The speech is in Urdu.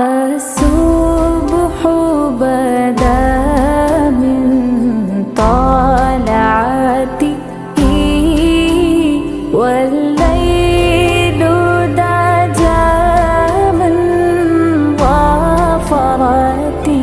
الصبح بدا من طلعته والليل دجى من ظفرته